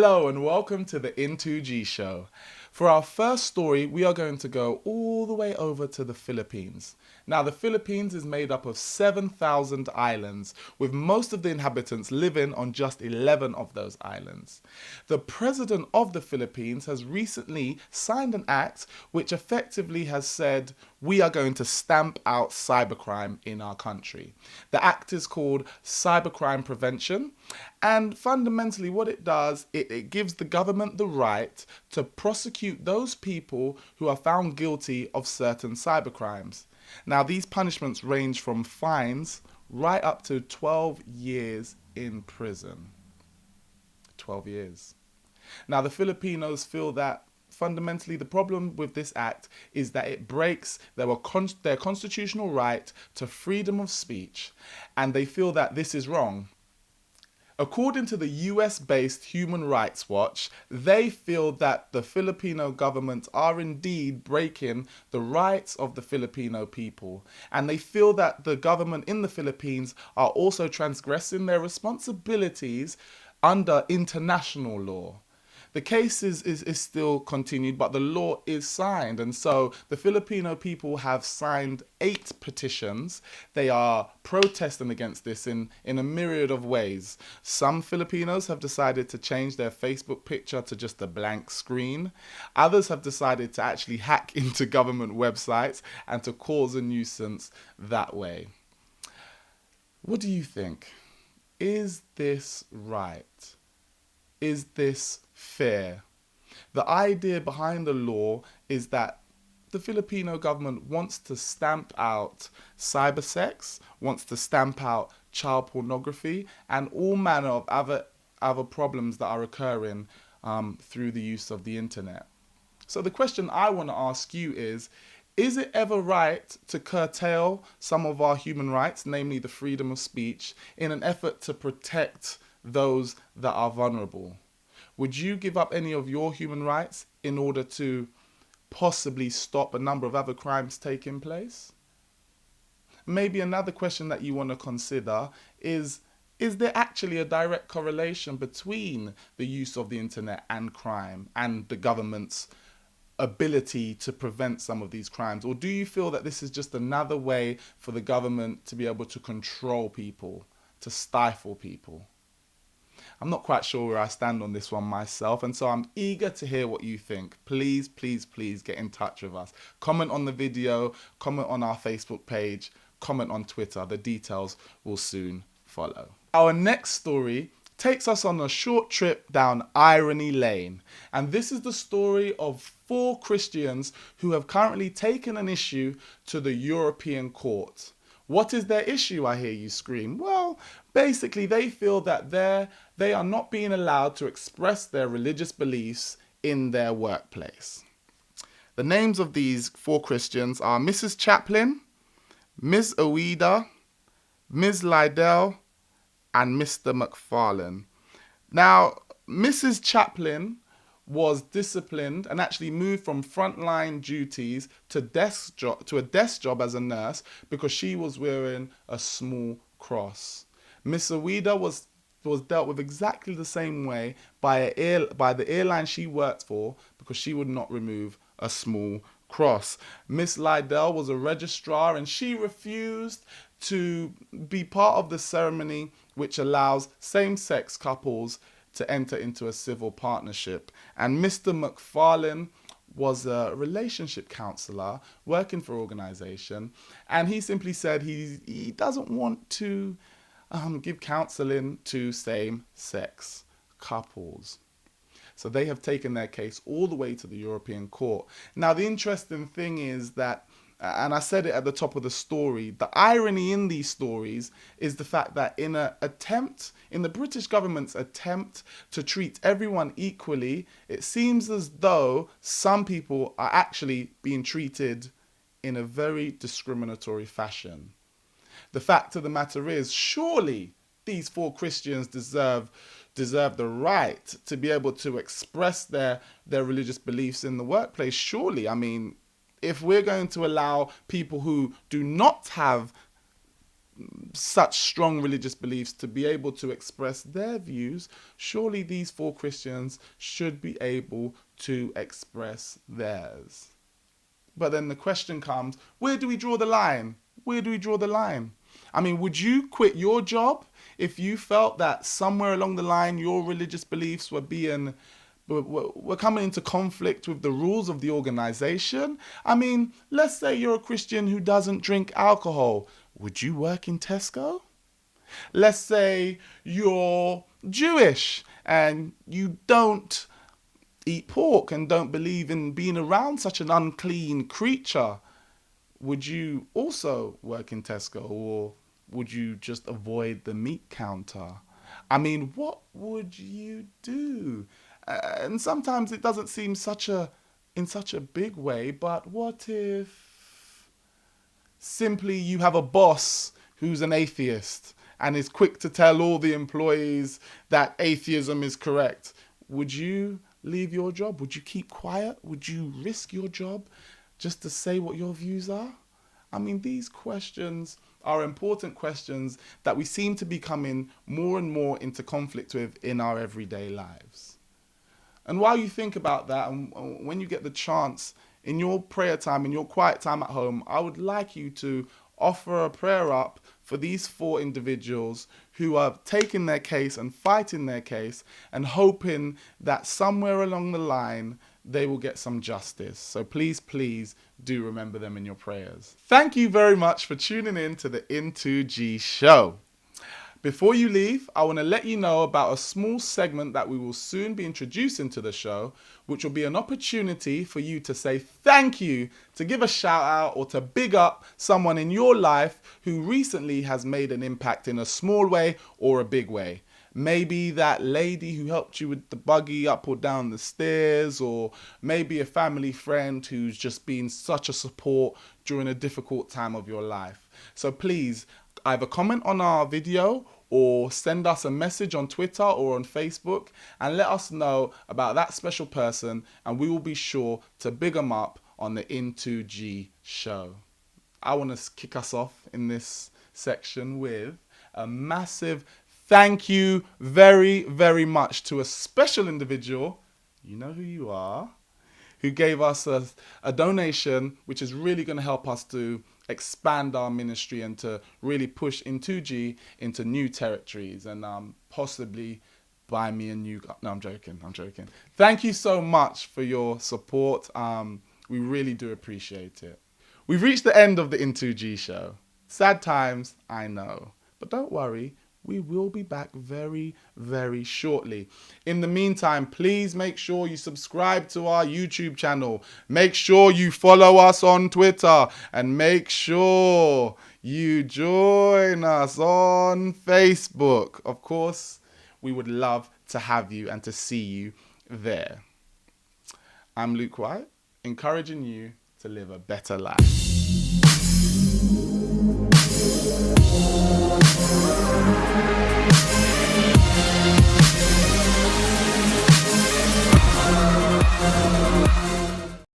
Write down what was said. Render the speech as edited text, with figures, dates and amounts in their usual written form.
Hello and welcome to the IN2G show. For our first story, we are going to go all the way over to the Philippines. Now, the Philippines is made up of 7,000 islands, with most of the inhabitants living on just 11 of those islands. The president of the Philippines has recently signed an act which effectively has said, we are going to stamp out cybercrime in our country. The act is called Cybercrime Prevention, and fundamentally what it does, it gives the government the right to prosecute those people who are found guilty of certain cybercrimes. Now, these punishments range from fines right up to 12 years in prison. 12 years. Now, the Filipinos feel that fundamentally the problem with this act is that it breaks their constitutional right to freedom of speech, and they feel that this is wrong. According to the US-based Human Rights Watch, they feel that the Filipino government are indeed breaking the rights of the Filipino people, and they feel that the government in the Philippines are also transgressing their responsibilities under international law. The case is still continued, but the law is signed. And so the Filipino people have signed 8 petitions. They are protesting against this in a myriad of ways. Some Filipinos have decided to change their Facebook picture to just a blank screen. Others have decided to actually hack into government websites and to cause a nuisance that way. What do you think? Is this right? Is this fair? The idea behind the law is that the Filipino government wants to stamp out cybersex, wants to stamp out child pornography, and all manner of other problems that are occurring through the use of the internet. So the question I want to ask you is it ever right to curtail some of our human rights, namely the freedom of speech, in an effort to protect those that are vulnerable? Would you give up any of your human rights in order to possibly stop a number of other crimes taking place? Maybe another question that you want to consider is there actually a direct correlation between the use of the internet and crime and the government's ability to prevent some of these crimes? Or do you feel that this is just another way for the government to be able to control people, to stifle people? I'm not quite sure where I stand on this one myself, and so I'm eager to hear what you think. Please, please, please get in touch with us. Comment on the video, comment on our Facebook page, comment on Twitter. The details will soon follow. Our next story takes us on a short trip down Irony Lane, and this is the story of 4 Christians who have currently taken an issue to the European Court. What is their issue, I hear you scream? Well, basically they feel that they are not being allowed to express their religious beliefs in their workplace. The names of these 4 Christians are Mrs. Chaplin, Ms. Ouida, Ms. Lydell, and Mr. McFarlane. Now, Mrs. Chaplin was disciplined and actually moved from frontline duties to a desk job as a nurse because she was wearing a small cross. Miss Ouida was dealt with exactly the same way by the airline she worked for because she would not remove a small cross. Miss Lydell was a registrar and she refused to be part of the ceremony which allows same-sex couples to enter into a civil partnership. And Mr. McFarlane was a relationship counselor working for an organization, and he simply said he doesn't want to give counseling to same-sex couples. So they have taken their case all the way to the European Court. Now, the interesting thing is that, and I said it at the top of the story, the irony in these stories is the fact that in the British government's attempt to treat everyone equally, it seems as though some people are actually being treated in a very discriminatory fashion. The fact of the matter is, surely these 4 Christians deserve the right to be able to express their religious beliefs in the workplace. Surely, I mean, if we're going to allow people who do not have such strong religious beliefs to be able to express their views, surely these four Christians should be able to express theirs. But then the question comes, where do we draw the line? Where do we draw the line? I mean, would you quit your job if you felt that somewhere along the line your religious beliefs were coming into conflict with the rules of the organization? I mean, let's say you're a Christian who doesn't drink alcohol. Would you work in Tesco? Let's say you're Jewish and you don't eat pork and don't believe in being around such an unclean creature. Would you also work in Tesco, or would you just avoid the meat counter? I mean, what would you do? And sometimes it doesn't seem in such a big way, but what if simply you have a boss who's an atheist and is quick to tell all the employees that atheism is correct? Would you leave your job? Would you keep quiet? Would you risk your job just to say what your views are? I mean, these questions are important questions that we seem to be coming more and more into conflict with in our everyday lives. And while you think about that, and when you get the chance in your prayer time, in your quiet time at home, I would like you to offer a prayer up for these four individuals who are taking their case and fighting their case and hoping that somewhere along the line they will get some justice. So please, please do remember them in your prayers. Thank you very much for tuning in to the IN2G show. Before you leave, I want to let you know about a small segment that we will soon be introducing to the show, which will be an opportunity for you to say thank you, to give a shout out, or to big up someone in your life who recently has made an impact in a small way or a big way. Maybe that lady who helped you with the buggy up or down the stairs, or maybe a family friend who's just been such a support during a difficult time of your life. So please, either comment on our video or send us a message on Twitter or on Facebook and let us know about that special person, and we will be sure to big them up on the IN2G show. I want to kick us off in this section with a massive thank you very, very much to a special individual, you know who you are, who gave us a donation which is really going to help us to expand our ministry and to really push IN2G into new territories and possibly buy me a new... No, I'm joking. Thank you so much for your support. We really do appreciate it. We've reached the end of the IN2G show. Sad times, I know. But don't worry, we will be back very, very shortly. In the meantime, please make sure you subscribe to our YouTube channel. Make sure you follow us on Twitter. And make sure you join us on Facebook. Of course, we would love to have you and to see you there. I'm Luke White, encouraging you to live a better life.